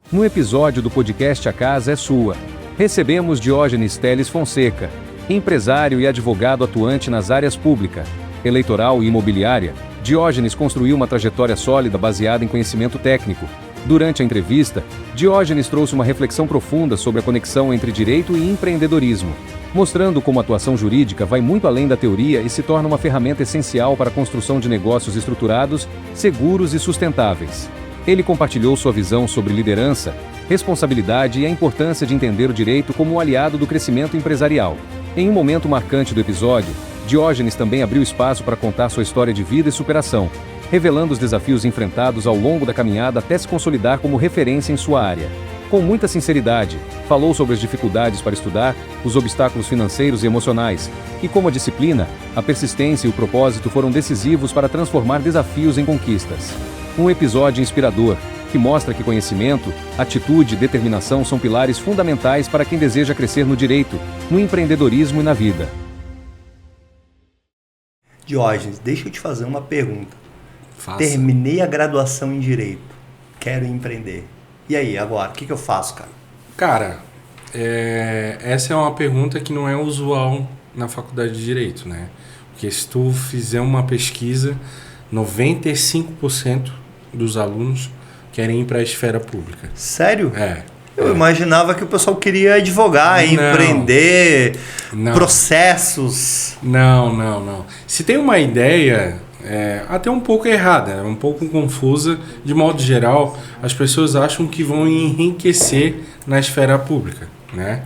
No episódio do podcast A Casa é Sua, recebemos Diógenes Teles Fonseca, empresário e advogado atuante nas áreas pública, eleitoral e imobiliária. Diógenes construiu uma trajetória sólida baseada em conhecimento técnico. Durante a entrevista, Diógenes trouxe uma reflexão profunda sobre a conexão entre direito e empreendedorismo, mostrando como a atuação jurídica vai muito além da teoria e se torna uma ferramenta essencial para a construção de negócios estruturados, seguros e sustentáveis. Ele compartilhou sua visão sobre liderança, responsabilidade e a importância de entender o direito como um aliado do crescimento empresarial. Em um momento marcante do episódio, Diógenes também abriu espaço para contar sua história de vida e superação, revelando os desafios enfrentados ao longo da caminhada até se consolidar como referência em sua área. Com muita sinceridade, falou sobre as dificuldades para estudar, os obstáculos financeiros e emocionais, e como a disciplina, a persistência e o propósito foram decisivos para transformar desafios em conquistas. Um episódio inspirador, que mostra que conhecimento, atitude e determinação são pilares fundamentais para quem deseja crescer no direito, no empreendedorismo e na vida. Diógenes, deixa eu te fazer uma pergunta. Faça. Terminei a graduação em Direito, quero empreender. E aí, agora, o que eu faço, cara? Cara, essa é uma pergunta que não é usual na faculdade de Direito, né? Porque se tu fizer uma pesquisa, 95% dos alunos querem ir para a esfera pública. Sério? É. Eu imaginava que o pessoal queria advogar, empreender, processos. Não. Se tem uma ideia até um pouco errada, um pouco confusa, de modo geral, as pessoas acham que vão enriquecer na esfera pública, né?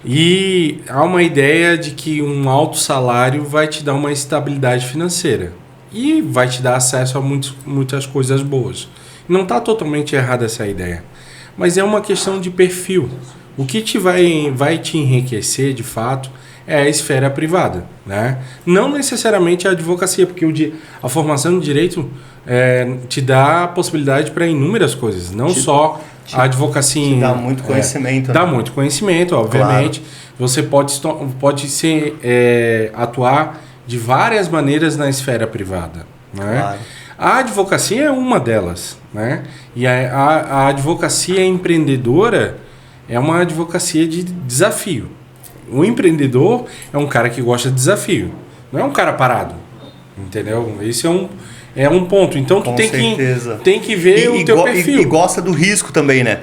E há uma ideia de que um alto salário vai te dar uma estabilidade financeira e vai te dar acesso a muitas coisas boas. Não está totalmente errada essa ideia, mas é uma questão de perfil. O que vai te enriquecer, de fato, é a esfera privada, né? Não necessariamente a advocacia, porque a formação de direito te dá a possibilidade para inúmeras coisas, não só a advocacia. Te dá muito conhecimento. Dá muito conhecimento, obviamente. Claro. Você pode atuar de várias maneiras na esfera privada, né? Claro. A advocacia é uma delas, né? E a advocacia empreendedora é uma advocacia de desafio. O empreendedor é um cara que gosta de desafio, não é um cara parado, entendeu? Esse é um ponto. Então tu tem que ver o teu perfil. E gosta do risco também, né?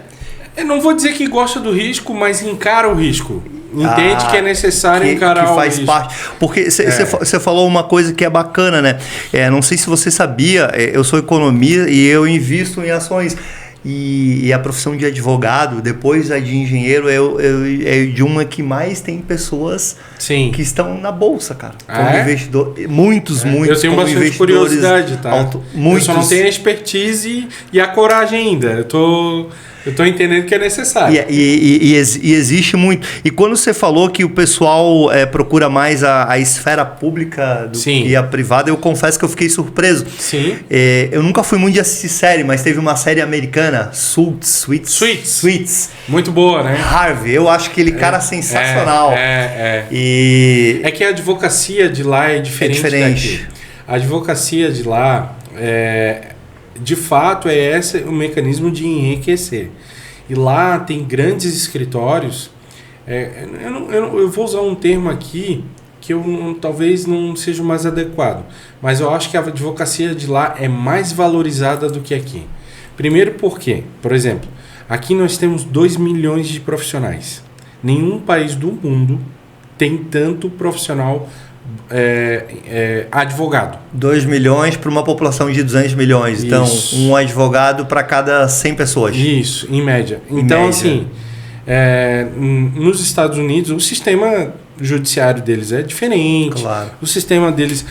Eu não vou dizer que gosta do risco, mas encara o risco. Entende que é necessário encarar o risco. Parte. Porque você falou uma coisa que é bacana, né? Não sei se você sabia, eu sou economista e eu invisto em ações. E a profissão de advogado, depois a de engenheiro, é de uma que mais tem pessoas que estão na bolsa, cara. Como investidor, muitos. Eu tenho bastante curiosidade, tá? Eu só não tenho a expertise e a coragem ainda. Eu tô entendendo que é necessário. E existe muito. E quando você falou que o pessoal procura mais a esfera pública do que a privada, eu confesso que eu fiquei surpreso. Sim. Eu nunca fui muito de assistir série, mas teve uma série americana, Suits. Muito boa, né? Harvey, eu acho aquele cara sensacional. É que a advocacia de lá é diferente. Daqui. A advocacia de lá de fato, esse o mecanismo de enriquecer. E lá tem grandes escritórios. Eu vou usar um termo aqui que talvez não seja o mais adequado, mas eu acho que a advocacia de lá é mais valorizada do que aqui. Primeiro porque, por exemplo, aqui nós temos 2 milhões de profissionais. Nenhum país do mundo tem tanto profissional advogado. 2 milhões para uma população de 200 milhões. Isso. Então, um advogado para cada 100 pessoas. Isso, em média. Então, assim, nos Estados Unidos, o sistema judiciário deles é diferente. Claro. O sistema deles,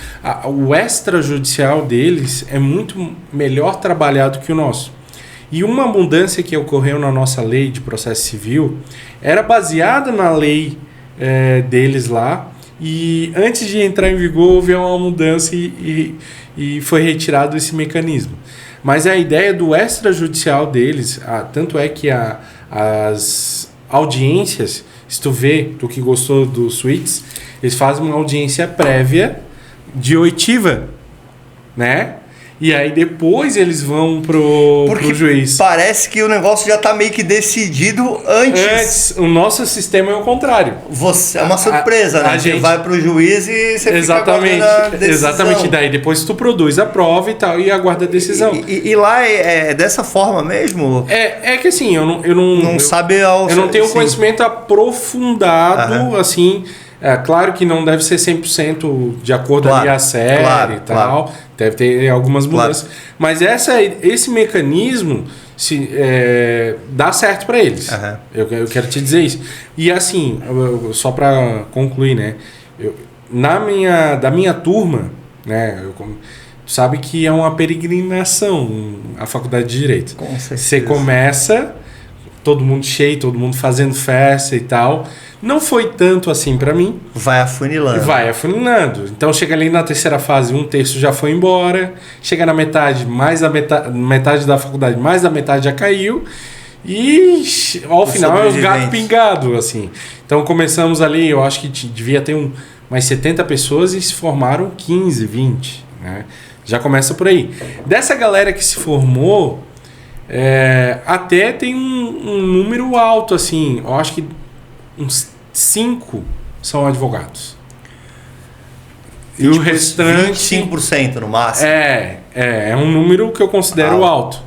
o extrajudicial deles é muito melhor trabalhado que o nosso. E uma mudança que ocorreu na nossa lei de processo civil era baseada na lei deles lá. E antes de entrar em vigor, houve uma mudança e foi retirado esse mecanismo. Mas a ideia do extrajudicial deles, tanto é que as audiências, se tu vê, tu que gostou do Suits, eles fazem uma audiência prévia de oitiva, né? E aí depois eles vão pro juiz. Parece que o negócio já tá meio que decidido antes. O nosso sistema é o contrário. É uma surpresa, né? Você vai pro juiz e você fica aguardando a decisão. Exatamente. Daí depois tu produz a prova e tal e aguarda a decisão. E lá é dessa forma mesmo? É que assim, eu não tenho conhecimento aprofundado, assim. É claro que não deve ser 100% de acordo ali a série e tal. Deve ter algumas mudanças. Mas esse mecanismo dá certo para eles. Uhum. Eu quero te dizer isso. E assim, só para concluir, né? Da minha turma, né? Tu sabe que é uma peregrinação a faculdade de Direito. Com certeza. Você começa, todo mundo cheio, todo mundo fazendo festa e tal. Não foi tanto assim para mim. Vai afunilando. Então chega ali na terceira fase, 1/3 já foi embora. Chega na metade, metade da faculdade, mais da metade já caiu. E ao final é os gatos pingados, assim. Então começamos ali, eu acho que devia ter umas 70 pessoas e se formaram 15, 20. Né? Já começa por aí. Dessa galera que se formou, até tem um número alto, assim. Eu acho que uns 5 são advogados. E o restante... 25% no máximo. É um número que eu considero alto.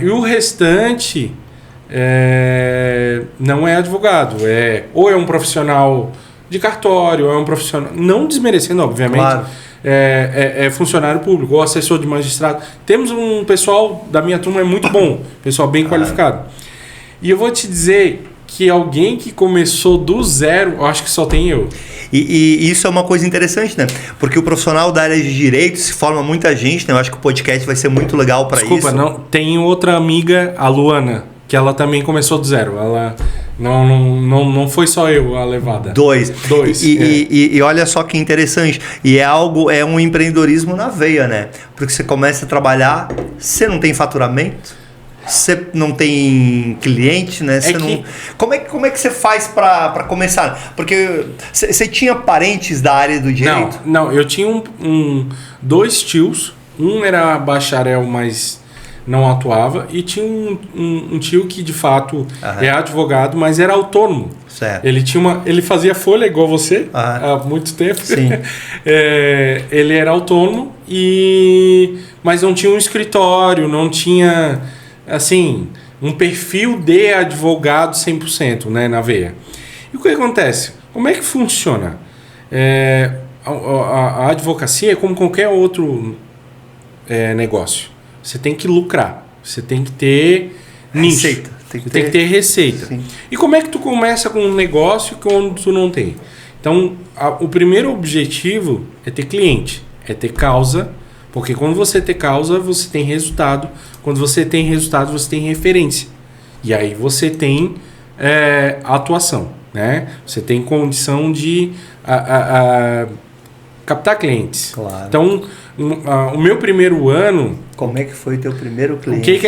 E o restante não é advogado. Ou é um profissional de cartório, ou é um profissional... Não desmerecendo, obviamente. Claro. É funcionário público, ou assessor de magistrado. Temos um pessoal da minha turma muito bom. Pessoal bem qualificado. E eu vou te dizer... que alguém que começou do zero, eu acho que só tem eu. E isso é uma coisa interessante, né? Porque o profissional da área de direito se forma muita gente, né? Eu acho que o podcast vai ser muito legal para isso. Desculpa, não, tem outra amiga, a Luana, que ela também começou do zero. Ela não foi só eu a levada. Dois. E olha só que interessante. E é um empreendedorismo na veia, né? Porque você começa a trabalhar, você não tem faturamento. Você não tem cliente, né? Como é que você faz para começar? Porque você tinha parentes da área do direito? Não, eu tinha dois tios. Um era bacharel, mas não atuava. E tinha um tio que, de fato, é advogado, mas era autônomo. Certo. Ele fazia folha igual você há muito tempo. Sim. Ele era autônomo, mas não tinha um escritório, não tinha... assim, um perfil de advogado 100%, né, na veia. E o que acontece? Como é que funciona? A advocacia é como qualquer outro negócio. Você tem que lucrar. Você tem que ter nicho. Receita. Tem que ter receita. Sim. E como é que tu começa com um negócio quando tu não tem? Então, o primeiro objetivo é ter cliente, é ter causa. Porque quando você tem causa, você tem resultado. Quando você tem resultado, você tem referência. E aí você tem atuação. Né? Você tem condição de captar clientes. Claro. Então, o meu primeiro ano... Como é que foi teu primeiro cliente?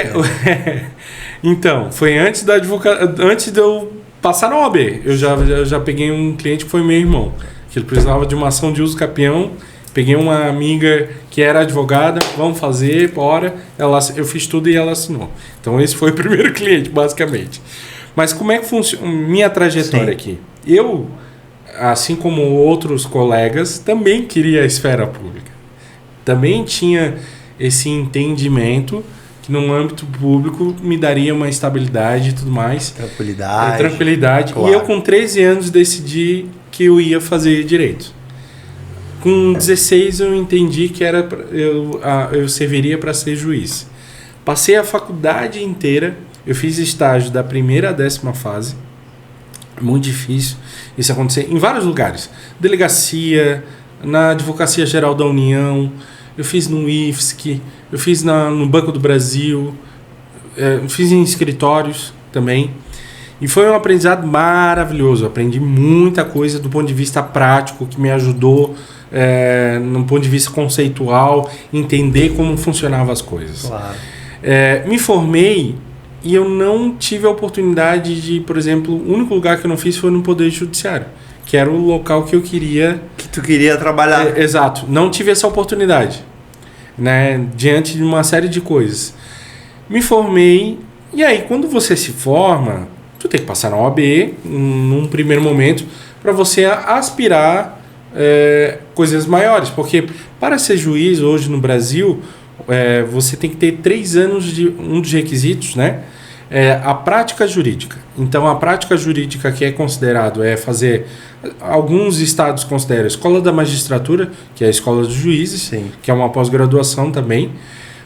Então, foi antes de eu passar na OAB. Eu já peguei um cliente que foi meu irmão. Que ele precisava de uma ação de uso capião. Peguei uma amiga que era advogada, vamos fazer, bora. Eu fiz tudo e ela assinou. Então esse foi o primeiro cliente, basicamente. Mas como é que funciona minha trajetória aqui? Eu, assim como outros colegas, também queria a esfera pública. Também tinha esse entendimento que no âmbito público me daria uma estabilidade e tudo mais. Tranquilidade. Claro. E eu com 13 anos decidi que eu ia fazer direito. Com 16 eu entendi que eu serviria para ser juiz. Passei a faculdade inteira, eu fiz estágio da primeira à 10ª fase. Muito difícil isso acontecer em vários lugares. Delegacia, na Advocacia Geral da União, eu fiz no IFSC, eu fiz no Banco do Brasil, fiz em escritórios também. E foi um aprendizado maravilhoso. Eu aprendi muita coisa do ponto de vista prático que me ajudou... no ponto de vista conceitual, entender como funcionavam as coisas. Claro. Me formei e eu não tive a oportunidade de, por exemplo, o único lugar que eu não fiz foi no Poder Judiciário, que era o local que eu queria... Que tu queria trabalhar. Exato. Não tive essa oportunidade. né, diante de uma série de coisas. Me formei, e aí quando você se forma, tu tem que passar na OAB num primeiro momento para você aspirar coisas maiores, porque para ser juiz hoje no Brasil, você tem que ter 3 anos de um dos requisitos, né? A prática jurídica. Então, a prática jurídica que é considerado fazer... Alguns estados consideram a Escola da Magistratura, que é a Escola dos Juízes, sim, que é uma pós-graduação também,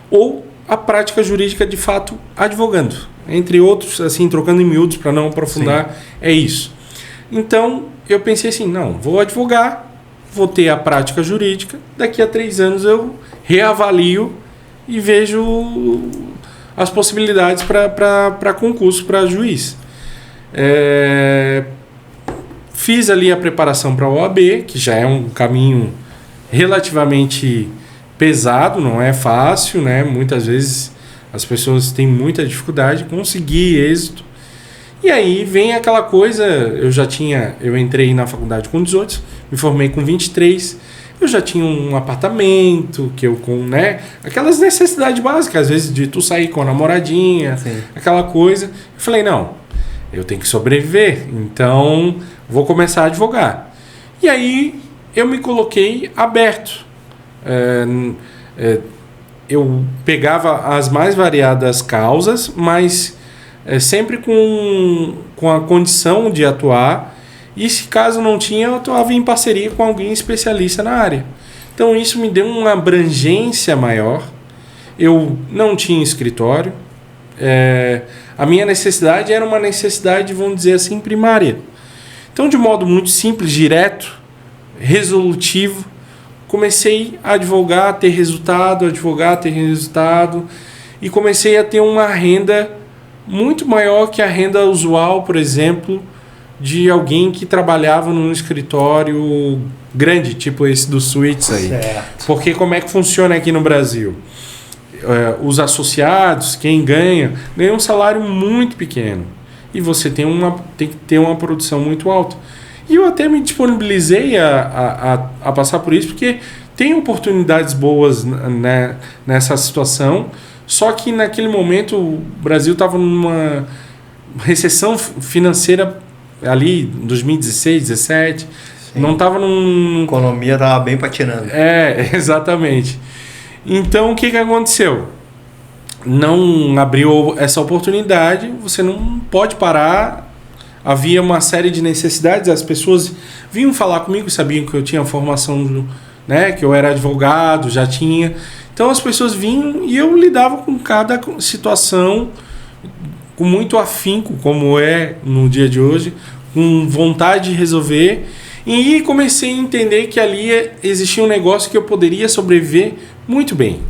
ou a prática jurídica de fato advogando. Entre outros, assim, trocando em miúdos para não aprofundar, sim, é isso. Então, eu pensei assim, não, vou advogar, vou ter a prática jurídica, daqui a 3 anos eu reavalio e vejo as possibilidades para concurso para juiz. Fiz ali a preparação para a OAB, que já é um caminho relativamente pesado, não é fácil, né? Muitas vezes as pessoas têm muita dificuldade de conseguir êxito. E aí vem aquela coisa, eu entrei na faculdade com 18, me formei com 23, eu já tinha um apartamento, né, aquelas necessidades básicas, às vezes de tu sair com a namoradinha, sim, aquela coisa. Eu falei, não, eu tenho que sobreviver, então vou começar a advogar. E aí eu me coloquei aberto. Eu pegava as mais variadas causas, mas sempre com a condição de atuar, e se caso não tinha, eu atuava em parceria com alguém especialista na área. Então isso me deu uma abrangência maior. Eu não tinha escritório, a minha necessidade era uma necessidade, vamos dizer assim, primária. Então, de modo muito simples, direto, resolutivo, comecei a advogar, a ter resultado, e comecei a ter uma renda muito maior que a renda usual, por exemplo, de alguém que trabalhava num escritório grande, tipo esse do Suítes aí. Certo. Porque como é que funciona aqui no Brasil? Os associados, quem ganha um salário muito pequeno. E você tem que ter uma produção muito alta. E eu até me disponibilizei a passar por isso, porque tem oportunidades boas, né, nessa situação. Só que naquele momento o Brasil estava numa recessão financeira ali em 2016, 2017. Sim. Não estava num... A economia estava bem patinando. Exatamente. Então o que aconteceu? Não abriu essa oportunidade, você não pode parar. Havia uma série de necessidades, as pessoas vinham falar comigo, sabiam que eu tinha formação, né, que eu era advogado, já tinha. Então as pessoas vinham e eu lidava com cada situação com muito afinco, como é no dia de hoje, com vontade de resolver. E comecei a entender que ali existia um negócio que eu poderia sobreviver muito bem.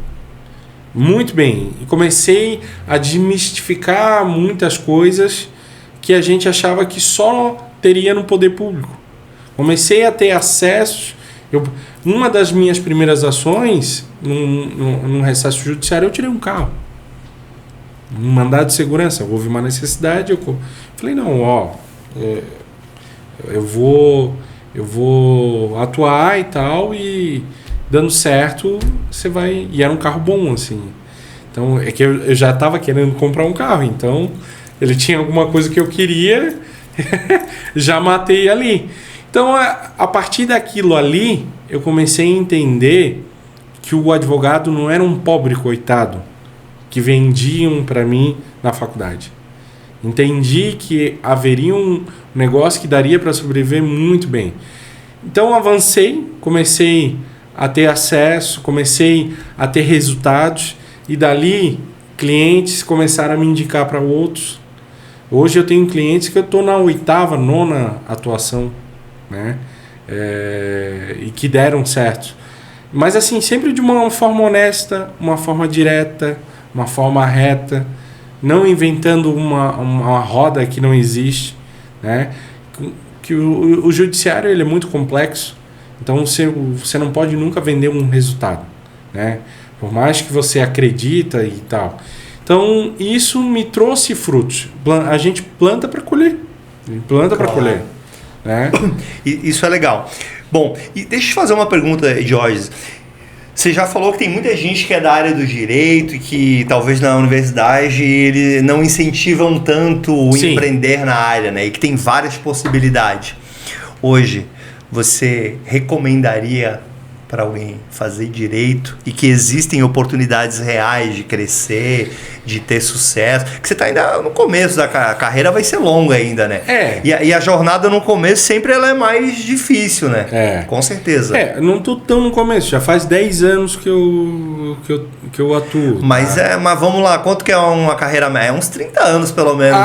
Muito bem. E comecei a desmistificar muitas coisas que a gente achava que só teria no poder público. Comecei a ter acesso. Uma das minhas primeiras ações, num recesso judiciário, eu tirei um carro. Um mandado de segurança. Houve uma necessidade. Eu falei, não, eu vou atuar e tal, e dando certo, você vai... E era um carro bom, assim. Então, é que eu já estava querendo comprar um carro, então ele tinha alguma coisa que eu queria, já matei ali. Então, a partir daquilo ali, eu comecei a entender que o advogado não era um pobre coitado que vendiam para mim na faculdade. Entendi que haveria um negócio que daria para sobreviver muito bem. Então, avancei, comecei a ter acesso, comecei a ter resultados, e dali clientes começaram a me indicar para outros. Hoje eu tenho clientes que eu estou na 8ª, 9ª atuação, né? E que deram certo. Mas assim, sempre de uma forma honesta, uma forma direta, uma forma reta, não inventando uma roda que não existe, né? Que o judiciário ele é muito complexo, então você não pode nunca vender um resultado, né? Por mais que você acredita e tal. Então isso me trouxe frutos. A gente planta para colher, né? Isso é legal. Bom, e deixa eu te fazer uma pergunta, Joyce. Você já falou que tem muita gente que é da área do direito e que talvez na universidade eles não incentivam tanto o empreender na área, né? E que tem várias possibilidades. Hoje, você recomendaria para alguém fazer direito e que existem oportunidades reais de crescer, de ter sucesso? Que você está ainda no começo da carreira, vai ser longa ainda, né? E a jornada no começo sempre ela é mais difícil, né? Com certeza. Não tô tão no começo, já faz 10 anos que eu atuo. Mas, mas vamos lá, quanto que é uma carreira média? É uns 30 anos pelo menos.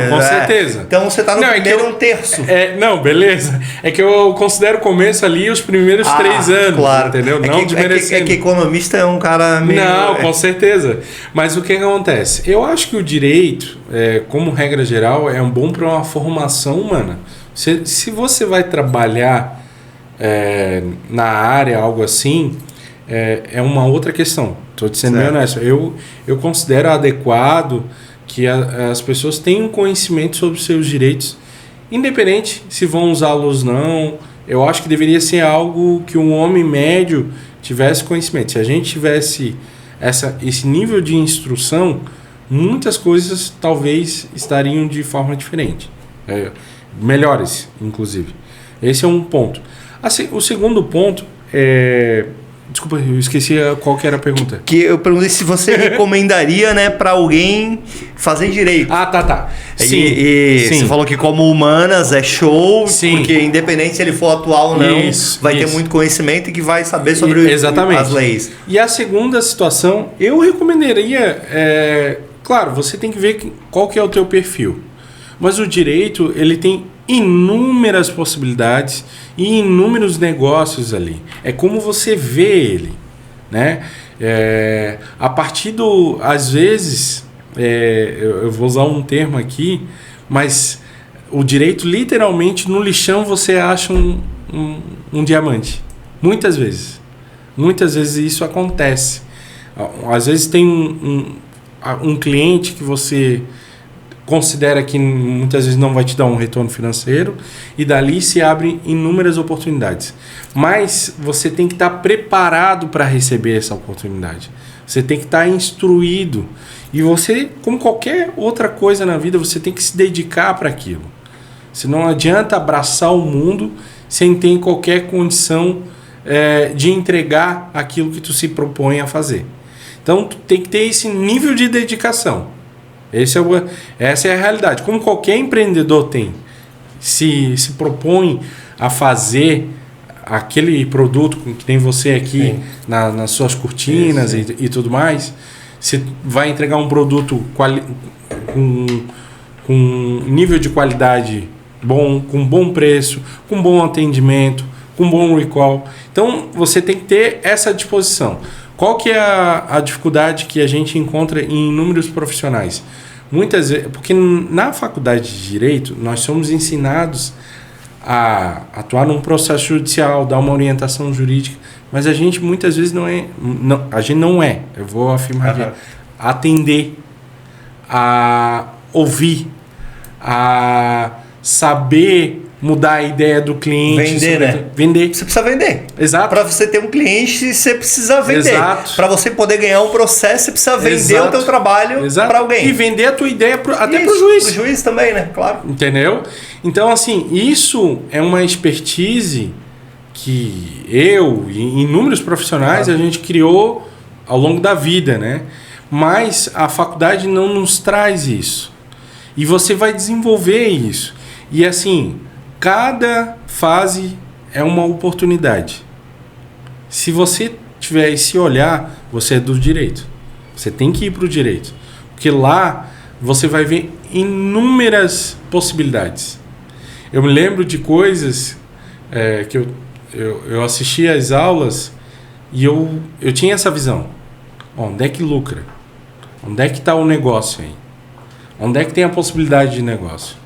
Com certeza. Então você está no primeiro um terço. Não, beleza. É que eu considero o começo ali os primeiros 3 anos. Claro. Entendeu? É que economista é um cara meio... Não, com certeza. Mas o que acontece? Eu acho que o direito, como regra geral, é bom para uma formação humana. Se você vai trabalhar na área, algo assim, é uma outra questão. Estou te sendo bem honesto. Eu considero adequado que as pessoas tenham conhecimento sobre os seus direitos, independente se vão usá-los ou não. Eu acho que deveria ser algo que um homem médio tivesse conhecimento. Se a gente tivesse esse nível de instrução, muitas coisas talvez estariam de forma diferente. Melhores, inclusive. Esse é um ponto. Assim, o segundo ponto é... Desculpa, eu esqueci qual que era a pergunta. Que eu perguntei se você recomendaria, né, para alguém fazer direito. Tá. Sim, Você falou que como humanas é show, porque independente se ele for atual ou não, vai ter muito conhecimento e que vai saber sobre as leis. E a segunda situação, eu recomendaria, claro, você tem que ver qual que é o teu perfil. Mas o direito, ele tem inúmeras possibilidades e inúmeros negócios ali. É como você vê ele, né? A partir do... Às vezes, eu vou usar um termo aqui, mas o direito, literalmente, no lixão você acha um diamante. Muitas vezes. Muitas vezes isso acontece. Às vezes tem um cliente que você considera que muitas vezes não vai te dar um retorno financeiro e dali se abrem inúmeras oportunidades. Mas você tem que estar preparado para receber essa oportunidade. Você tem que estar instruído. E você, como qualquer outra coisa na vida, você tem que se dedicar para aquilo. Se não adianta abraçar o mundo sem ter qualquer condição de entregar aquilo que tu se propõe a fazer. Então, tu tem que ter esse nível de dedicação. Essa é a realidade. Como qualquer empreendedor tem, se propõe a fazer aquele produto que tem você aqui nas suas cortinas e tudo mais, você vai entregar um produto com nível de qualidade bom, com bom preço, com bom atendimento, com bom recall. Então, você tem que ter essa disposição. Qual que é a dificuldade que a gente encontra em inúmeros profissionais? Muitas vezes, porque na faculdade de Direito, nós somos ensinados a atuar num processo judicial, dar uma orientação jurídica, mas a gente muitas vezes eu vou afirmar, atender, a ouvir, a saber mudar a ideia do cliente. Vender, né? Vender. Você precisa vender. Exato. Para você ter um cliente, você precisa vender. Exato. Para você poder ganhar um processo, você precisa vender o teu trabalho para alguém. E vender a tua ideia até para o juiz. Para o juiz também, né? Claro. Entendeu? Então, assim, isso é uma expertise que eu e inúmeros profissionais a gente criou ao longo da vida, né? Mas a faculdade não nos traz isso. E você vai desenvolver isso. E assim, cada fase é uma oportunidade. Se você tiver esse olhar, você é do direito. Você tem que ir para o direito. Porque lá você vai ver inúmeras possibilidades. Eu me lembro de coisas que eu assistia às aulas e eu tinha essa visão. Onde é que lucra? Onde é que está o negócio aí? Onde é que tem a possibilidade de negócio?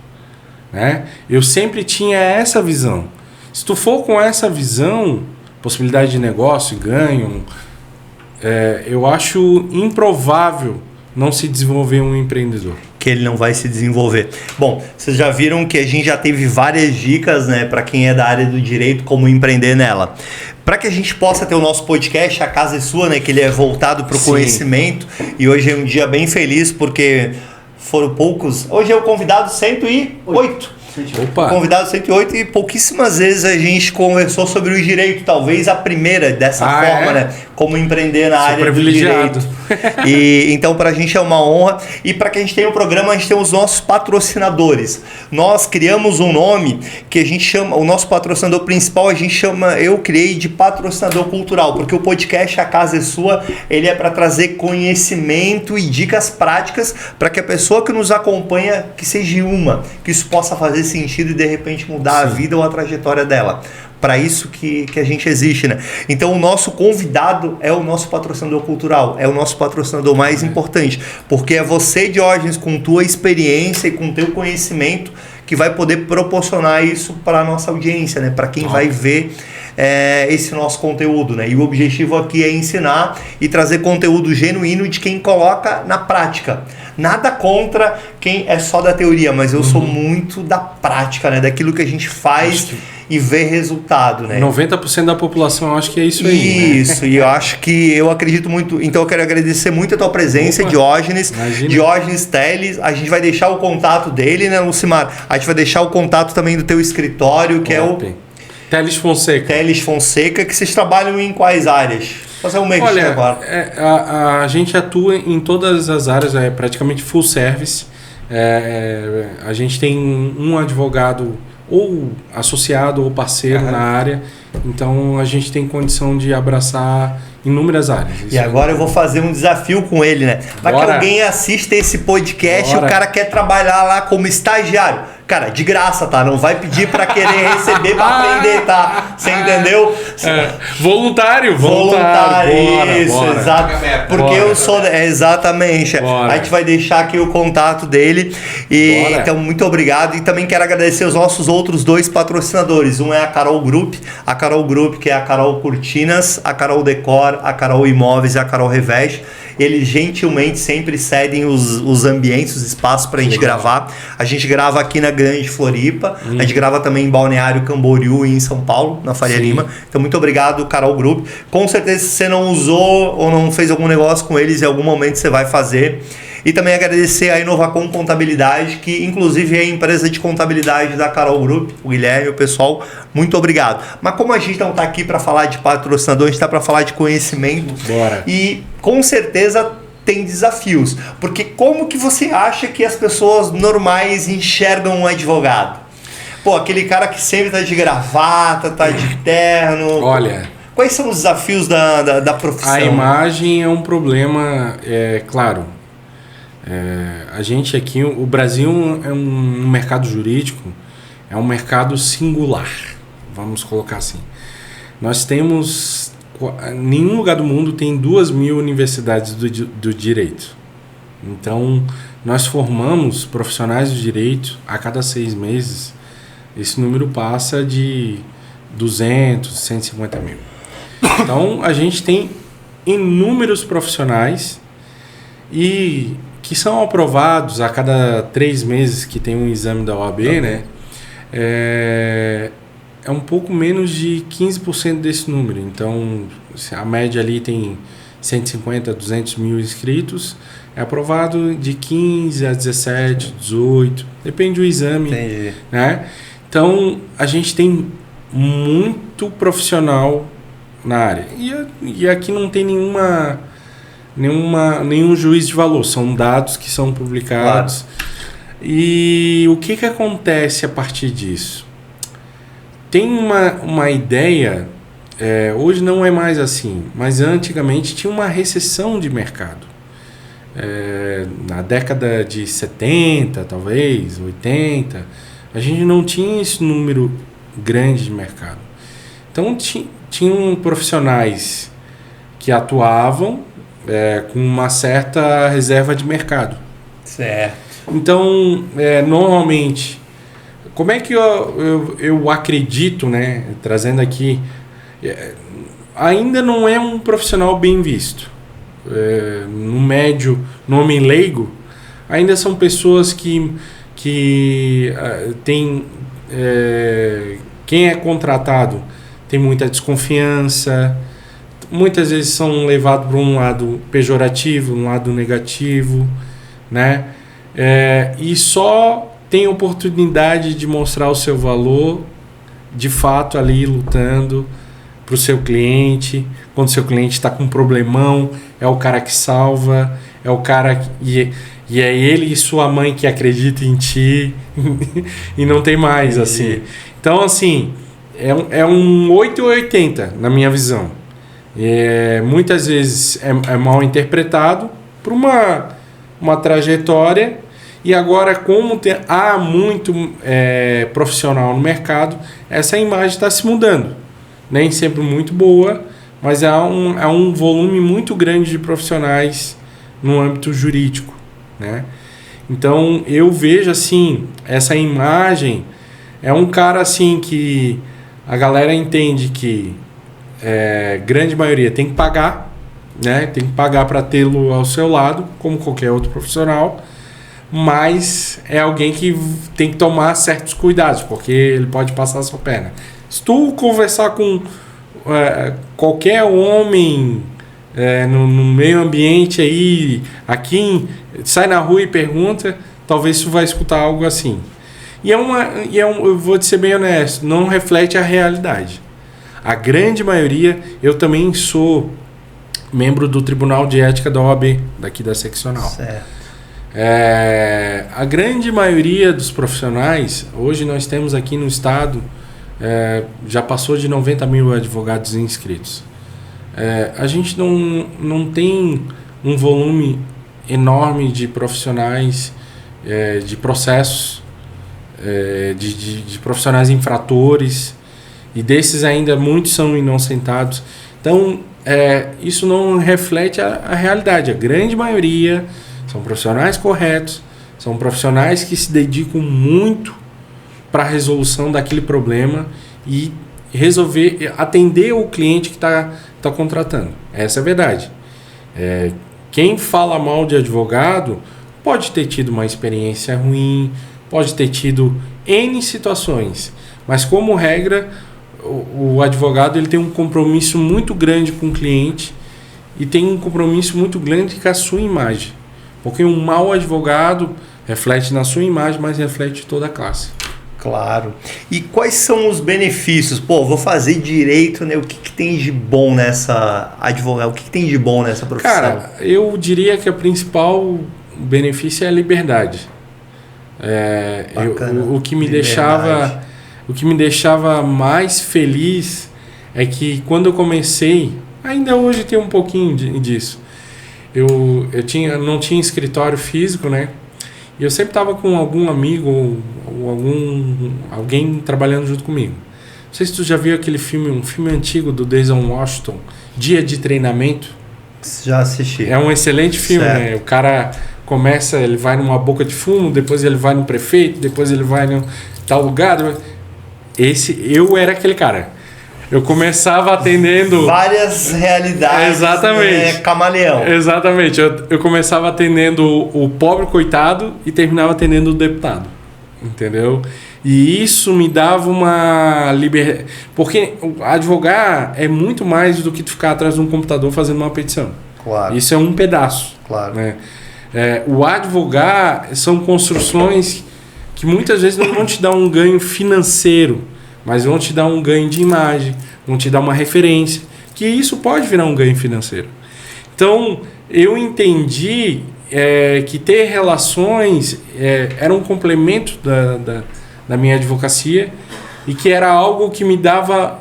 Né? Eu sempre tinha essa visão. Se tu for com essa visão, possibilidade de negócio, ganho, eu acho improvável não se desenvolver um empreendedor? Que ele não vai se desenvolver. Bom, vocês já viram que a gente já teve várias dicas, né, para quem é da área do direito, como empreender nela. Para que a gente possa ter o nosso podcast, A Casa é Sua, né, que ele é voltado para o conhecimento, e hoje é um dia bem feliz porque foram poucos. Hoje é o convidado 108. Opa. Convidado 108 e pouquíssimas vezes a gente conversou sobre o direito, talvez a primeira dessa forma, né? Como empreender na área do direito. E então pra gente é uma honra, e para que a gente tenha um programa, a gente tem os nossos patrocinadores. Nós criamos um nome que a gente chama, o nosso patrocinador principal a gente chama, eu criei de patrocinador cultural, porque o podcast A Casa é Sua, ele é para trazer conhecimento e dicas práticas para que a pessoa que nos acompanha, que seja que isso possa fazer sentido e de repente mudar a vida ou a trajetória dela. Para isso que a gente existe, né? Então o nosso convidado é o nosso patrocinador cultural, é o nosso patrocinador mais importante, porque é você, Diógenes, com tua experiência e com teu conhecimento que vai poder proporcionar isso para a nossa audiência, né? Para quem vai ver esse nosso conteúdo, né? E o objetivo aqui é ensinar e trazer conteúdo genuíno de quem coloca na prática. Nada contra quem é só da teoria, mas eu sou muito da prática, né? Daquilo que a gente faz e vê resultado, né? 90% da população, eu acho que é isso aí. Isso, né? E eu acredito muito. Então eu quero agradecer muito a tua presença, Diógenes. Imagina. Diógenes Teles. A gente vai deixar o contato dele, né, Lucimar? A gente vai deixar o contato também do teu escritório, que é o Teles Fonseca. Teles Fonseca, que vocês trabalham em quais áreas? Fazer um merchan agora. A gente atua em todas as áreas, é praticamente full service. A gente tem um advogado ou associado ou parceiro na área, então a gente tem condição de abraçar inúmeras áreas. E agora eu vou fazer um desafio com ele, né? Para que alguém assista esse podcast e o cara quer trabalhar lá como estagiário. Cara, de graça, tá? Não vai pedir para querer receber para aprender, tá? Você entendeu? Voluntário. Isso, bora. Exato. Porque eu sou... exatamente. A gente vai deixar aqui o contato dele. Então, muito obrigado. E também quero agradecer os nossos outros 2 patrocinadores. Um é a Carol Group. A Carol Group, que é a Carol Cortinas, a Carol Decor, a Carol Imóveis e a Carol Reveste. Eles gentilmente sempre cedem os ambientes, os espaços para a gente gravar. A gente grava aqui na Grande Floripa, a gente grava também em Balneário Camboriú e em São Paulo, na Faria Lima. Então, muito obrigado, Carol Group. Com certeza, se você não usou ou não fez algum negócio com eles, em algum momento você vai fazer. E também agradecer a Inovacom Contabilidade, que inclusive é a empresa de contabilidade da Carol Group, o Guilherme, o pessoal, muito obrigado. Mas como a gente não está aqui para falar de patrocinador, a gente está para falar de conhecimento. Bora. E com certeza tem desafios. Porque como que você acha que as pessoas normais enxergam um advogado? Pô, aquele cara que sempre está de gravata, tá de terno. Olha... Quais são os desafios da profissão? A imagem é um problema, claro. A gente aqui, o Brasil é um mercado jurídico, é um mercado singular, vamos colocar assim. Nós temos, nenhum lugar do mundo tem 2.000 universidades do direito. Então, nós formamos profissionais do direito a cada 6 meses. Esse número passa de 200, 150 mil. Então, a gente tem inúmeros profissionais e que são aprovados a cada 3 meses que tem um exame da OAB, né? É um pouco menos de 15% desse número. Então, a média ali tem 150, 200 mil inscritos. É aprovado de 15 a 17, 18, depende do exame. Entendi. Né? Então, a gente tem muito profissional na área. E aqui não tem nenhum juízo de valor, são dados que são publicados. Claro. E o que acontece a partir disso? Tem uma ideia, hoje não é mais assim, mas antigamente tinha uma recessão de mercado. Na década de 70, talvez, 80, a gente não tinha esse número grande de mercado. Então tinham profissionais que atuavam com uma certa reserva de mercado. Certo. Então, normalmente, como é que eu acredito, né, trazendo aqui, ainda não é um profissional bem visto. no médio, no homem leigo, ainda são pessoas que tem, quem é contratado tem muita desconfiança, muitas vezes são levados para um lado pejorativo, um lado negativo, né? E só tem oportunidade de mostrar o seu valor, de fato, ali lutando para o seu cliente. Quando o seu cliente está com um problemão, é o cara que salva, é o cara que... E é ele e sua mãe que acreditam em ti e não tem mais, assim. Então, assim, é um 880 na minha visão. Muitas vezes é mal interpretado por uma trajetória, e agora, como há muito profissional no mercado, essa imagem está se mudando. Nem sempre muito boa, mas há um volume muito grande de profissionais no âmbito jurídico, né? Então eu vejo assim, essa imagem é um cara assim que a galera entende que grande maioria tem que pagar, né? Tem que pagar para tê-lo ao seu lado, como qualquer outro profissional, mas é alguém que tem que tomar certos cuidados, porque ele pode passar a sua perna. Se tu conversar com qualquer homem no meio ambiente aí, sai na rua e pergunta, talvez tu vai escutar algo assim. Eu vou te ser bem honesto, não reflete a realidade. A grande maioria, eu também sou membro do Tribunal de Ética da OAB, daqui da seccional. Certo. A grande maioria dos profissionais, hoje nós temos aqui no estado, já passou de 90 mil advogados inscritos. A gente não tem um volume enorme de profissionais, de processos, de profissionais infratores, e desses ainda muitos são inocentados. Então, isso não reflete a realidade. A grande maioria são profissionais corretos, são profissionais que se dedicam muito para a resolução daquele problema e atender o cliente que está contratando. Essa é a verdade. Quem fala mal de advogado pode ter tido uma experiência ruim, pode ter tido N situações, mas como regra, o advogado ele tem um compromisso muito grande com o cliente e tem um compromisso muito grande com a sua imagem, porque um mau advogado reflete na sua imagem, mas reflete toda a classe. Claro. E quais são os benefícios? Vou fazer direito, né? O que tem de bom nessa advogado? O que tem de bom nessa profissão? Cara, eu diria que o principal benefício é a liberdade. O que me deixava mais feliz é que quando eu comecei, ainda hoje tem um pouquinho disso. Eu não tinha escritório físico, né? E eu sempre estava com algum amigo ou alguém trabalhando junto comigo. Não sei se tu já viu aquele filme, um filme antigo do Denzel Washington, Dia de Treinamento. Já assisti. É um excelente filme, né? O cara começa, ele vai numa boca de fumo, depois ele vai no prefeito, depois ele vai em tal lugar. Eu era aquele cara. Eu começava atendendo... várias realidades. Exatamente. Camaleão. Exatamente. Eu começava atendendo o pobre coitado e terminava atendendo o deputado. Entendeu? E isso me dava uma liberdade. Porque advogar é muito mais do que tu ficar atrás de um computador fazendo uma petição. Claro. Isso é um pedaço. Claro. Né? O advogar são construções que muitas vezes não vão te dar um ganho financeiro, mas vão te dar um ganho de imagem, vão te dar uma referência, que isso pode virar um ganho financeiro. Então, eu entendi que ter relações era um complemento da minha advocacia e que era algo que me dava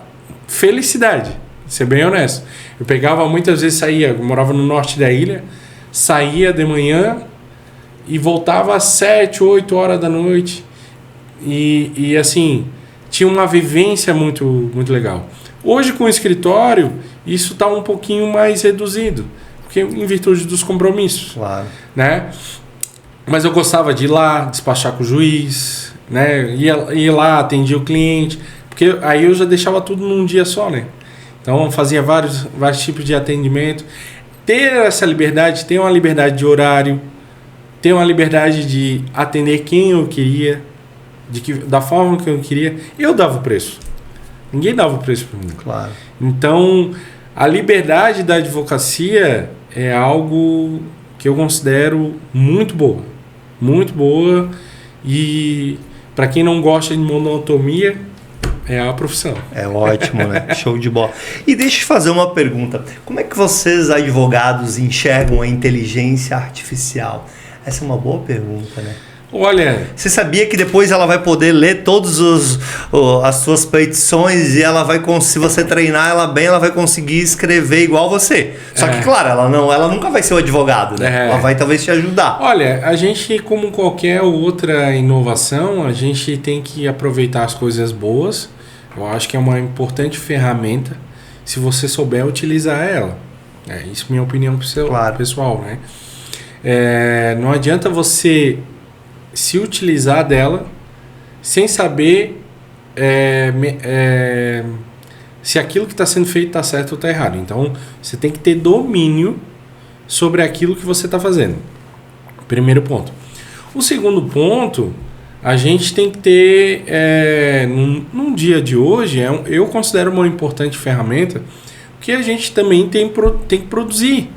felicidade, ser bem honesto. Eu pegava, muitas vezes eu morava no norte da ilha, saía de manhã e voltava às 7, 8 horas da noite e assim... tinha uma vivência muito, muito legal. Hoje, com o escritório, isso está um pouquinho mais reduzido, porque em virtude dos compromissos. Claro. Né? Mas eu gostava de ir lá, despachar com o juiz, né? Ia lá, atendia o cliente, porque aí eu já deixava tudo num dia só, né? Então, eu fazia vários tipos de atendimento. ter essa liberdade, ter uma liberdade de horário, ter uma liberdade de atender quem eu queria, da forma que eu queria, eu dava o preço. Ninguém dava o preço para mim. Claro. Então, a liberdade da advocacia é algo que eu considero muito boa. Muito boa. E para quem não gosta de monotonia, é a profissão. É ótimo, né? Show de bola. E deixa eu te fazer uma pergunta. Como é que vocês, advogados, enxergam a inteligência artificial? Essa é uma boa pergunta, né? Olha... Você sabia que depois ela vai poder ler todas as suas petições e ela vai, se você treinar ela bem, ela vai conseguir escrever igual você. Só que, claro, ela nunca vai ser o advogado, né? Ela vai talvez te ajudar. Olha, a gente, como qualquer outra inovação, a gente tem que aproveitar as coisas boas. Eu acho que é uma importante ferramenta se você souber utilizar ela. Isso é minha opinião pessoal, né? Não adianta você se utilizar dela sem saber se aquilo que está sendo feito está certo ou está errado. Então, você tem que ter domínio sobre aquilo que você está fazendo. Primeiro ponto. O segundo ponto, a gente tem que ter, num dia de hoje, eu considero uma importante ferramenta, porque a gente também tem que produzir.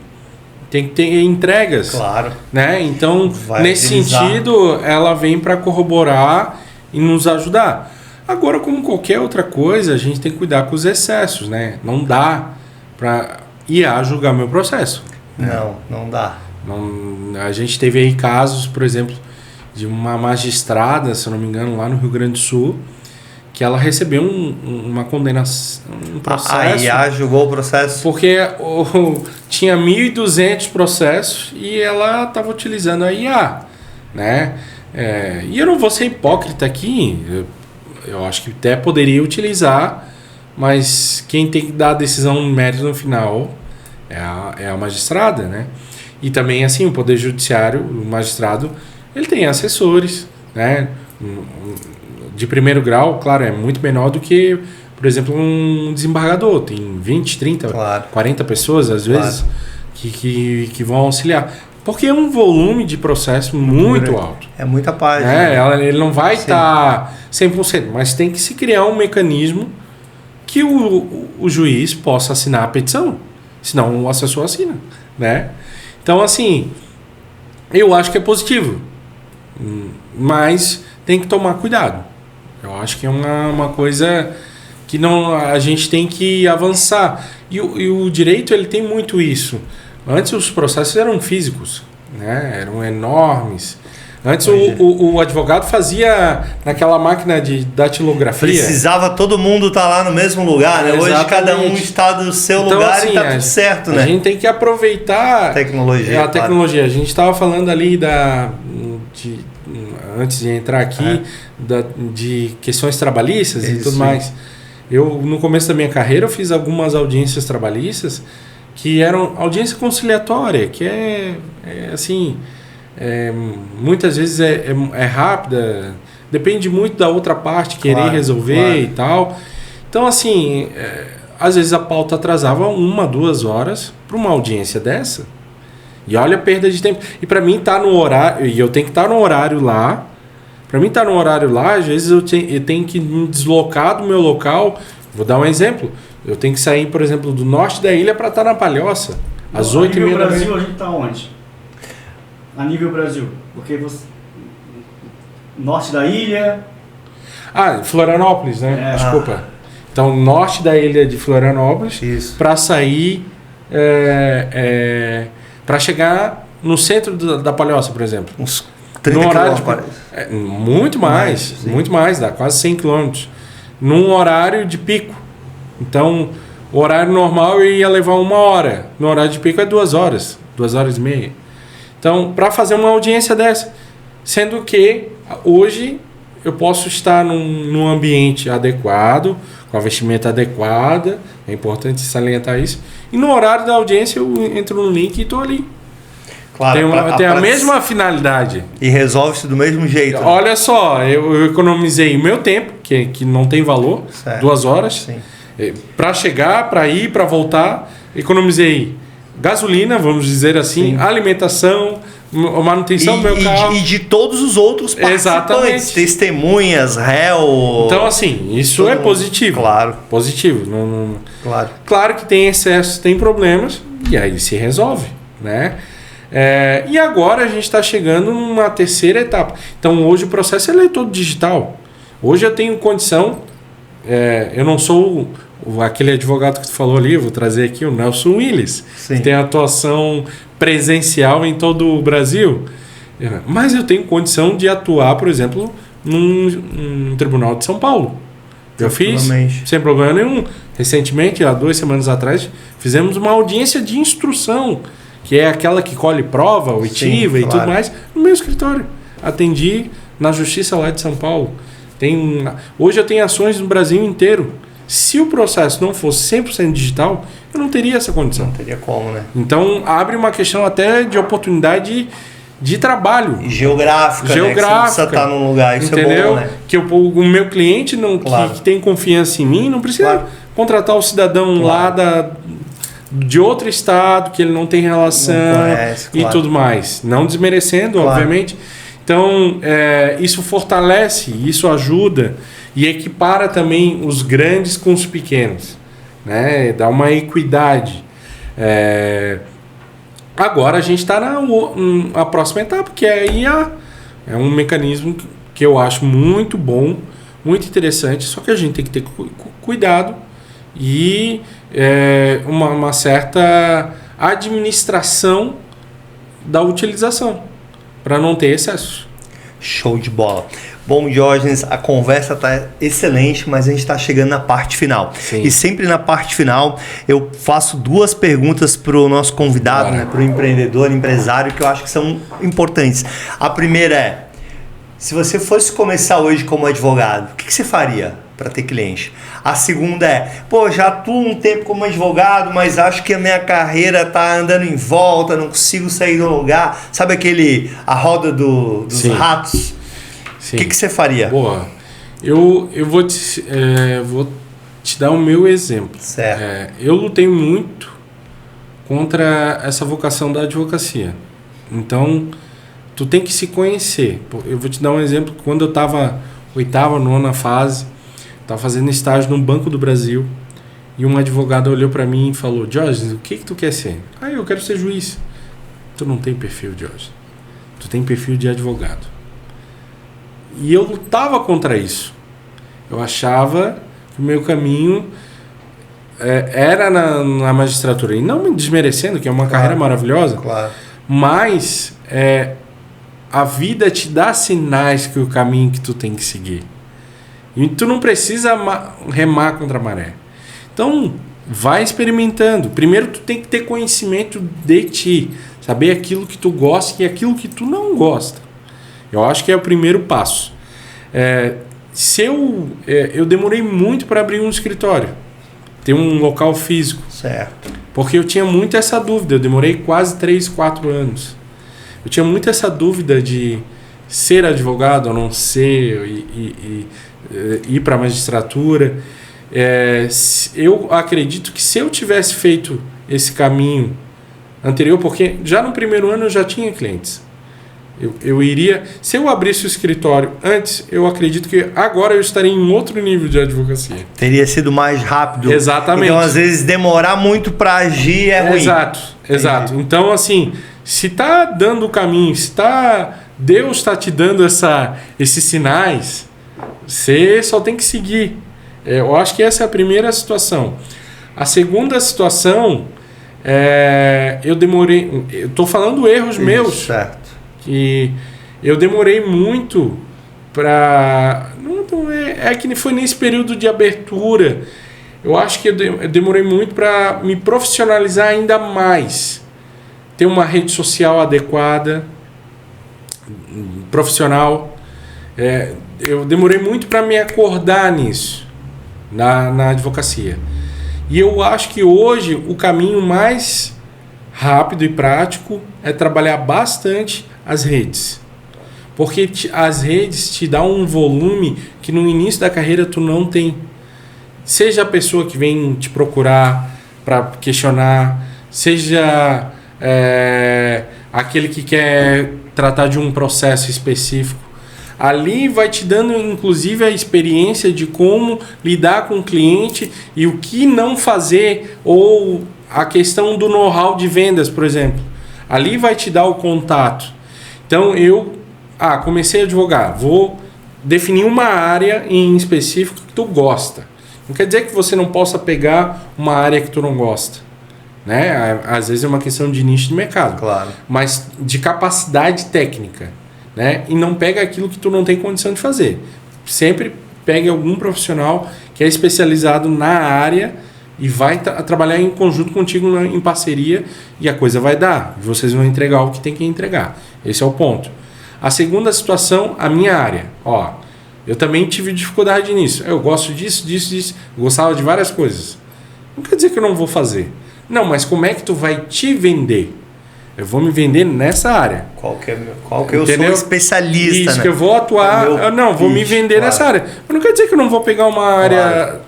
Tem que ter entregas. Claro. Né? Então, nesse sentido, ela vem para corroborar e nos ajudar. Agora, como qualquer outra coisa, a gente tem que cuidar com os excessos, né? Não dá para IA julgar meu processo. Não dá. A gente teve aí casos, por exemplo, de uma magistrada, se eu não me engano, lá no Rio Grande do Sul, que ela recebeu uma condenação, um processo. A IA julgou o processo? Porque tinha 1.200 processos e ela estava utilizando a IA, né? E eu não vou ser hipócrita aqui, eu acho que até poderia utilizar, mas quem tem que dar a decisão no mérito no final é a magistrada, né? E também, assim, o Poder Judiciário, o magistrado, ele tem assessores, né? De primeiro grau, claro, é muito menor do que, por exemplo, um desembargador. Tem 20, 30, 40 pessoas, às vezes, que vão auxiliar. Porque é um volume de processo muito alto. É muita página. Ele não vai estar 100%, mas tem que se criar um mecanismo que o juiz possa assinar a petição. Senão o assessor assina, né? Então, assim, eu acho que é positivo. Mas tem que tomar cuidado. Eu acho que é uma coisa que a gente tem que avançar. E o direito, ele tem muito isso. Antes os processos eram físicos, né? Eram enormes. Antes o advogado fazia naquela máquina de datilografia. Precisava todo mundo estar lá no mesmo lugar, né? Hoje cada um está no seu lugar, assim, e está tudo certo, né? A gente tem que aproveitar a tecnologia. A gente estava falando ali antes de entrar aqui, de questões trabalhistas e tudo mais. Eu, no começo da minha carreira, eu fiz algumas audiências trabalhistas que eram audiência conciliatória, que assim, muitas vezes é rápida, depende muito da outra parte querer resolver e tal. Então, assim, às vezes a pauta atrasava 1, 2 horas para uma audiência dessa. E olha a perda de tempo. E para mim tá no horário, e eu tenho que estar no horário lá. Para mim estar no horário lá, às vezes eu tenho que me deslocar do meu local. Vou dar um exemplo. Eu tenho que sair, por exemplo, do norte da ilha para estar na Palhoça. Às 8h30 da manhã. A nível Brasil, a gente está onde? A nível Brasil. Porque você... Norte da ilha... Florianópolis, né? Desculpa. Então, norte da ilha de Florianópolis, para sair... para chegar no centro da Palhoça, por exemplo. Uns 30 quilômetros. Muito mais, dá quase 100 quilômetros. Num horário de pico. Então, o horário normal eu ia levar 1 hora. No horário de pico é 2 horas, 2 horas e meia. Então, para fazer uma audiência dessa, sendo que hoje eu posso estar num ambiente adequado, com a vestimenta adequada, é importante salientar isso, e no horário da audiência eu entro no link e estou ali. Claro, tem a mesma finalidade. E resolve-se do mesmo jeito. Olha só, eu economizei o meu tempo, que não tem valor, 2 horas, para chegar, para ir, para voltar, economizei gasolina, vamos dizer assim, alimentação, manutenção do meu carro. E de todos os outros participantes, exatamente, testemunhas, réu... Então, assim, isso é positivo. Claro. Positivo. Claro que tem excessos, tem problemas, e aí se resolve, né? E agora a gente está chegando numa terceira etapa. Então, hoje o processo ele é todo digital. Hoje eu tenho condição... eu não sou aquele advogado que tu falou ali, vou trazer aqui o Nelson Willis, que tem atuação presencial em todo o Brasil, mas eu tenho condição de atuar, por exemplo, num tribunal de São Paulo. Eu fiz sem problema nenhum. Recentemente, há 2 semanas atrás, fizemos uma audiência de instrução, que é aquela que colhe prova, oitiva e tudo mais, no meu escritório. Atendi na Justiça lá de São Paulo. Hoje eu tenho ações no Brasil inteiro. Se o processo não fosse 100% digital, eu não teria essa condição. Não teria como, né? Então, abre uma questão até de oportunidade de trabalho. E geográfica, né? Que você precisa estar num lugar, isso entendeu? É bom, né? Que o meu cliente que tem confiança em mim, não precisa contratar o cidadão lá de outro estado, que ele não tem relação e tudo mais. Não desmerecendo, obviamente. Então, isso fortalece, isso ajuda e equipara também os grandes com os pequenos, né? Dá uma equidade. Agora a gente está na próxima etapa, que aí é um mecanismo que eu acho muito bom, muito interessante, só que a gente tem que ter cuidado e uma certa administração da utilização, para não ter excesso. Show de bola. Bom, Diógenes, a conversa está excelente, mas a gente está chegando na parte final. Sim. E sempre na parte final eu faço 2 perguntas para o nosso convidado, né, para o empreendedor, empresário, que eu acho que são importantes. A primeira é, se você fosse começar hoje como advogado, o que você faria para ter cliente? A segunda é, já atuo um tempo como advogado, mas acho que a minha carreira tá andando em volta, não consigo sair do lugar. Sabe a roda dos ratos? O que você faria? Boa. Eu vou te dar o meu exemplo. Certo. Eu lutei muito contra essa vocação da advocacia. Então, tu tem que se conhecer. Eu vou te dar um exemplo. Quando eu estava 8ª, 9ª fase, estava fazendo estágio no Banco do Brasil, e um advogado olhou para mim e falou: Diógenes, o que tu quer ser? Eu quero ser juiz. Tu não tem perfil, Diógenes. Tu tem perfil de advogado. E eu lutava contra isso. Eu achava que o meu caminho era na magistratura. E não me desmerecendo, que é uma carreira maravilhosa, mas a vida te dá sinais que o caminho que tu tem que seguir. E tu não precisa remar contra a maré. Então, vai experimentando. Primeiro, tu tem que ter conhecimento de ti. Saber aquilo que tu gosta e aquilo que tu não gosta. Eu acho que é o primeiro passo. Eu demorei muito para abrir um escritório. Ter um local físico. Certo. Porque eu tinha muito essa dúvida. Eu demorei quase 3, 4 anos. Eu tinha muito essa dúvida de ser advogado ou não ser, e ir para a magistratura. Eu acredito que se eu tivesse feito esse caminho anterior, porque já no primeiro ano eu já tinha clientes. Eu iria... Se eu abrisse o escritório antes, eu acredito que agora eu estaria em outro nível de advocacia. Teria sido mais rápido. Exatamente. Então, às vezes, demorar muito para agir é ruim. Exato. Então, assim, se está dando o caminho, Deus está te dando esses sinais, você só tem que seguir. Eu acho que essa é a primeira situação. A segunda situação, eu demorei... Eu estou falando erros meus. Certo. Que eu demorei muito para... É que foi nesse período de abertura. Eu acho que eu demorei muito para me profissionalizar ainda mais. Ter uma rede social adequada, profissional. Eu demorei muito para me acordar nisso, na advocacia. E eu acho que hoje o caminho mais rápido e prático é trabalhar bastante as redes. Porque as redes te dão um volume que no início da carreira tu não tem. Seja a pessoa que vem te procurar para questionar, seja aquele que quer tratar de um processo específico. Ali vai te dando, inclusive, a experiência de como lidar com o cliente e o que não fazer, ou a questão do know-how de vendas, por exemplo. Ali vai te dar o contato. Então, eu comecei a advogar, vou definir uma área em específico que tu gosta. Não quer dizer que você não possa pegar uma área que tu não gosta, né? Às vezes é uma questão de nicho de mercado, claro, mas de capacidade técnica, né? E não pega aquilo que tu não tem condição de fazer. Sempre pegue algum profissional que é especializado na área e vai trabalhar em conjunto contigo em parceria, e a coisa vai dar. Vocês vão entregar o que tem que entregar. Esse é o ponto. A segunda situação, a minha área. Eu também tive dificuldade nisso. Eu gosto disso. Eu gostava de várias coisas. Não quer dizer que eu não vou fazer. Não, mas como é que tu vai te vender? Eu vou me vender nessa área. Qual que eu sou especialista, isso, né? Que eu vou atuar... vou me vender nessa área. Mas não quer dizer que eu não vou pegar uma área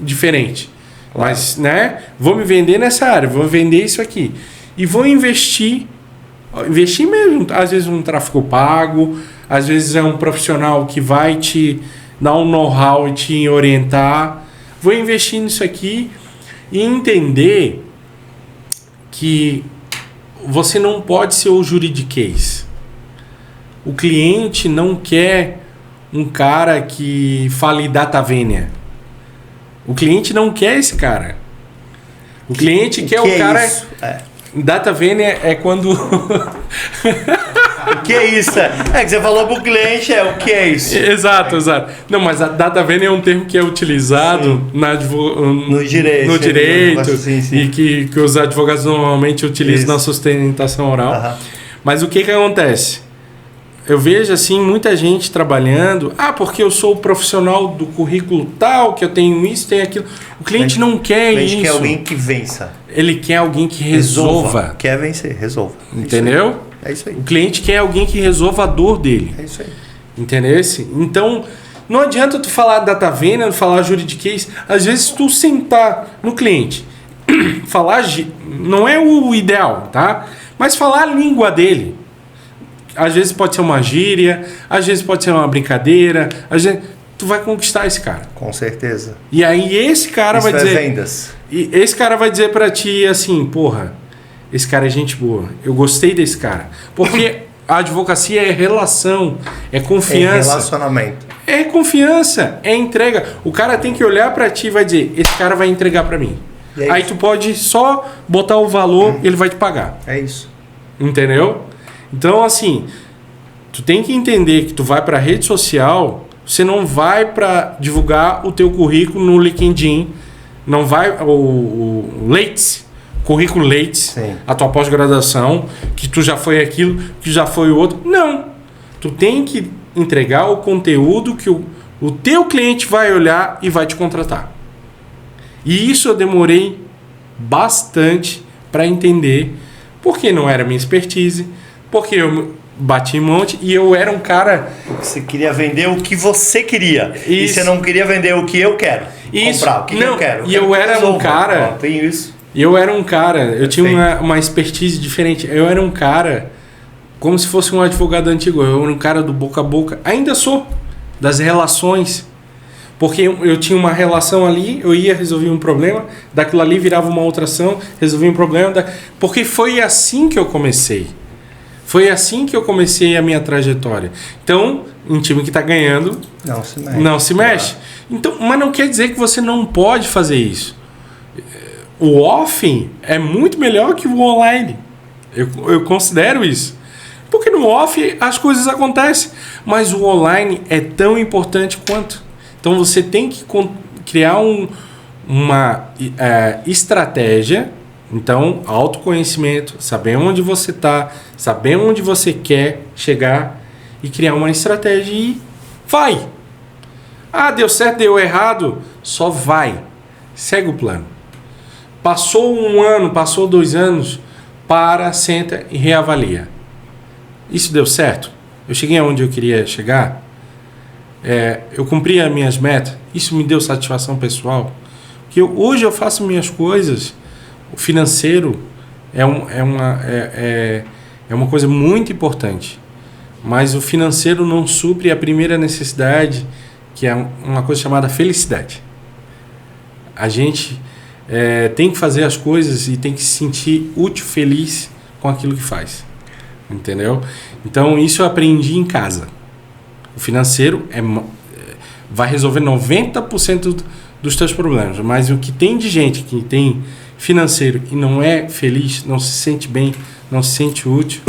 diferente. Claro. Mas, né? Vou me vender nessa área. Vou vender isso aqui. E vou investir mesmo. Às vezes um tráfego pago, às vezes é um profissional que vai te dar um know-how e te orientar. Vou investir nisso aqui e entender que você não pode ser o juridiquês. O cliente não quer um cara que fale data vênia. O cliente não quer esse cara. O cliente quer o cara... Isso? Data vênia é quando... O que é isso? Que você falou pro cliente, o que é isso? Exato. Não, mas a data vênia é um termo que é utilizado no direito sim. E que os advogados normalmente utilizam na sustentação oral. Uhum. Mas o que acontece? Eu vejo assim muita gente trabalhando, porque eu sou o profissional do currículo tal, que eu tenho isso, tenho aquilo. O cliente não quer isso. O cliente quer alguém que vença. Ele quer alguém que resolva. Quer vencer, resolva. Entendeu? É isso aí. O cliente quer alguém que resolva a dor dele. É isso aí. Entendeu? Então, não adianta tu falar data vênia, falar juridiquês. Às vezes tu sentar no cliente, falar, não é o ideal, tá? Mas falar a língua dele. Às vezes pode ser uma gíria, às vezes pode ser uma brincadeira, às vezes tu vai conquistar esse cara. Com certeza. E aí esse cara vai dizer... vendas. E esse cara vai dizer pra ti assim, porra, esse cara é gente boa, eu gostei desse cara. Porque a advocacia é relação, é confiança. É relacionamento. É confiança, é entrega. O cara tem que olhar pra ti e vai dizer, esse cara vai entregar pra mim. Aí tu pode só botar o valor e ele vai te pagar. É isso. Entendeu? Então, assim, tu tem que entender que tu vai para rede social, você não vai para divulgar o teu currículo no LinkedIn, não vai o Lattes, currículo Lattes, a tua pós-graduação, que tu já foi aquilo, que já foi o outro. Não. Tu tem que entregar o conteúdo que o teu cliente vai olhar e vai te contratar. E isso eu demorei bastante para entender, porque não era minha expertise, porque eu bati em monte e eu era um cara... Você queria vender o que você queria. Isso. E você não queria vender o que eu quero. Isso. Comprar o que eu quero. E eu era um cara... Tem isso. Eu era um cara... Eu tinha uma expertise diferente. Eu era um cara como se fosse um advogado antigo. Eu era um cara do boca a boca. Ainda sou. Das relações. Porque eu tinha uma relação ali, eu ia resolver um problema, daquilo ali virava uma outra ação, resolvia um problema. Porque foi assim que eu comecei. Foi assim que eu comecei a minha trajetória. Então, um time que está ganhando não se mexe. Então, mas não quer dizer que você não pode fazer isso. O off é muito melhor que o online. Eu considero isso. Porque no off as coisas acontecem, mas o online é tão importante quanto. Então você tem que criar uma estratégia. Então, autoconhecimento, saber onde você está, saber onde você quer chegar e criar uma estratégia e vai. Deu certo, deu errado, só vai. Segue o plano. Passou 1 ano, passou 2 anos, senta e reavalia. Isso deu certo? Eu cheguei aonde eu queria chegar? Eu cumpri as minhas metas? Isso me deu satisfação pessoal? Porque hoje eu faço minhas coisas, o financeiro é uma coisa muito importante. Mas o financeiro não supre a primeira necessidade, que é uma coisa chamada felicidade. A gente tem que fazer as coisas e tem que se sentir útil, feliz com aquilo que faz. Entendeu? Então, isso eu aprendi em casa. O financeiro vai resolver 90% dos teus problemas. Mas o que tem de gente que tem financeiro e não é feliz, não se sente bem, não se sente útil...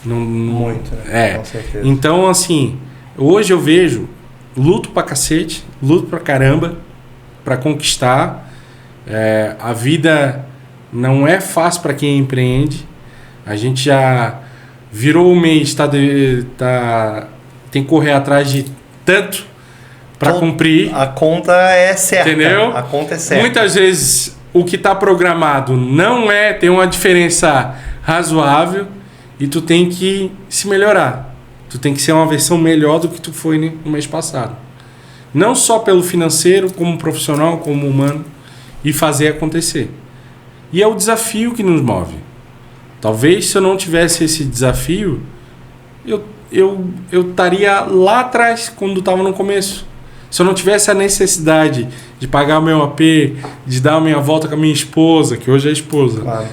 Muito, né? Com certeza. Então, assim, hoje eu vejo, luto pra cacete, luto pra caramba, pra conquistar. A vida não é fácil pra quem empreende. A gente já virou o mês, tem que correr atrás de tanto pra cumprir. A conta é certa. Entendeu? A conta é certa. Muitas vezes o que tá programado tem uma diferença razoável. E tu tem que se melhorar. Tu tem que ser uma versão melhor do que tu foi no mês passado. Não só pelo financeiro, como profissional, como humano. E fazer acontecer. E é o desafio que nos move. Talvez se eu não tivesse esse desafio, eu estaria lá atrás, quando estava no começo. Se eu não tivesse a necessidade de pagar o meu AP, de dar a minha volta com a minha esposa, que hoje é esposa, claro,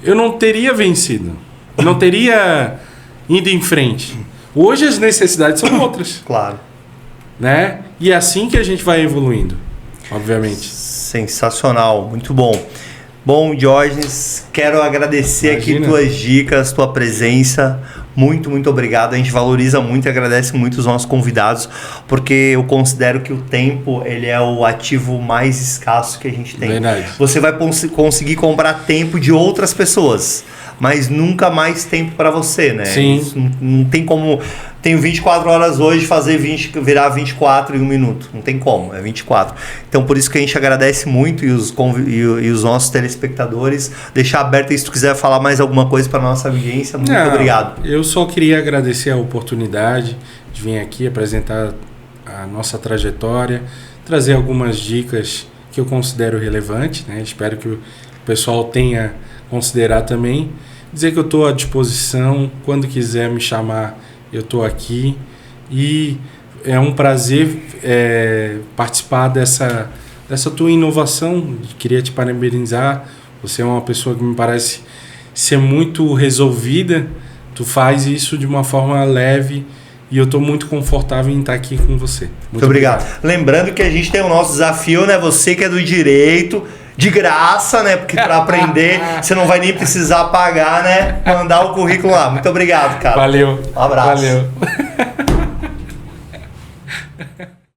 eu não teria vencido. Não teria ido em frente. Hoje as necessidades são outras. Claro. Né? E é assim que a gente vai evoluindo, obviamente. Sensacional, muito bom. Bom, Diógenes, quero agradecer aqui tuas dicas, tua presença. Muito, muito obrigado. A gente valoriza muito e agradece muito os nossos convidados, porque eu considero que o tempo, ele é o ativo mais escasso que a gente tem. Verdade. Você vai conseguir comprar tempo de outras pessoas, mas nunca mais tempo para você, né? Sim. Isso não tem como... Tenho 24 horas hoje, virar 24 em um minuto. Não tem como, é 24. Então, por isso que a gente agradece muito e os nossos telespectadores. Deixar aberto aí, se tu quiser falar mais alguma coisa para a nossa audiência. Muito obrigado. Eu só queria agradecer a oportunidade de vir aqui apresentar a nossa trajetória, trazer algumas dicas que eu considero relevantes, né? Espero que o pessoal tenha considerado também. Dizer que eu estou à disposição, quando quiser me chamar, eu estou aqui e é um prazer participar dessa tua inovação. Queria te parabenizar. Você é uma pessoa que me parece ser muito resolvida. Tu faz isso de uma forma leve e eu estou muito confortável em estar aqui com você. Muito obrigado. Lembrando que a gente tem o nosso desafio, né? Você que é do direito, de graça, né? Porque para aprender você não vai nem precisar pagar, né? Mandar o currículo lá. Muito obrigado, cara. Valeu. Um abraço. Valeu.